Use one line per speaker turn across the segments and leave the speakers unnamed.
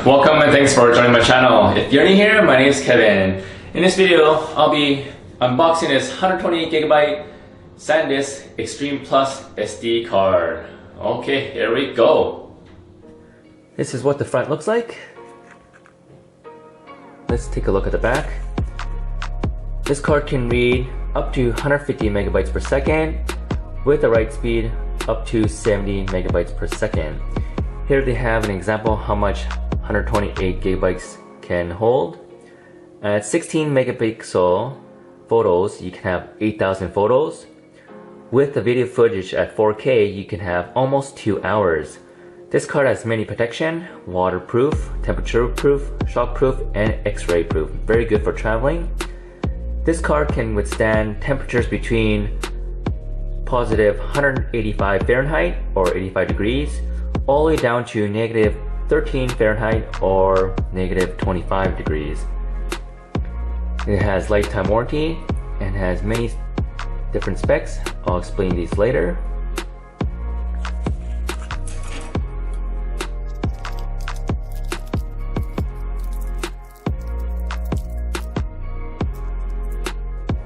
Welcome and thanks for joining my channel. If you're new here, my name is Kevin. In this video, I'll be unboxing this 128GB SanDisk Extreme PLUS SD card. Okay, here we go. This is what the front looks like. Let's take a look at the back. This card can read up to 150 megabytes per second with a write speed up to 70 megabytes per second. Here they have an example how much 128 gigabytes can hold. At 16 megapixel photos, you can have 8,000 photos. With the video footage at 4K, you can have almost 2 hours. This card has many protection: waterproof, temperature proof, shockproof, and X-ray proof. Very good for traveling. This card can withstand temperatures between positive 185 Fahrenheit or 85 degrees all the way down to negative 13 Fahrenheit or negative 25 degrees. It has lifetime warranty and has many different specs. I'll explain these later.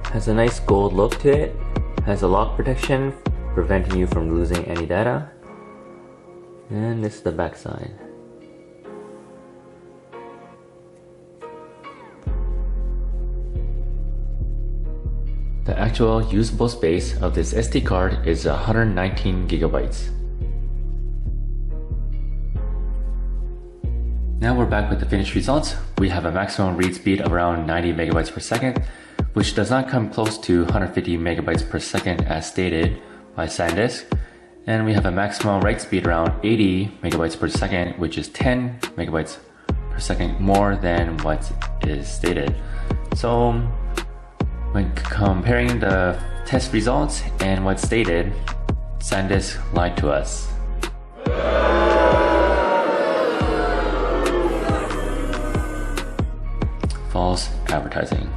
Has a nice gold look to it. Has a lock protection preventing you from losing any data. And this is the back side. The actual usable space of this SD card is 119 gigabytes. Now we're back with the finished results. We have a maximum read speed around 90 megabytes per second, which does not come close to 150 megabytes per second as stated by SanDisk. And we have a maximum write speed around 80 megabytes per second, which is 10 megabytes per second more than what is stated. So when comparing the test results and what's stated, SanDisk lied to us. False advertising.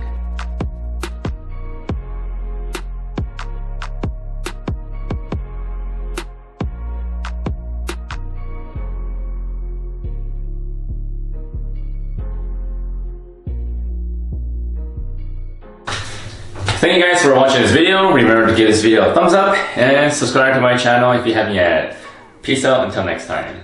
Thank you guys for watching this video. Remember to give this video a thumbs up and subscribe to my channel if you haven't yet. Peace out until next time.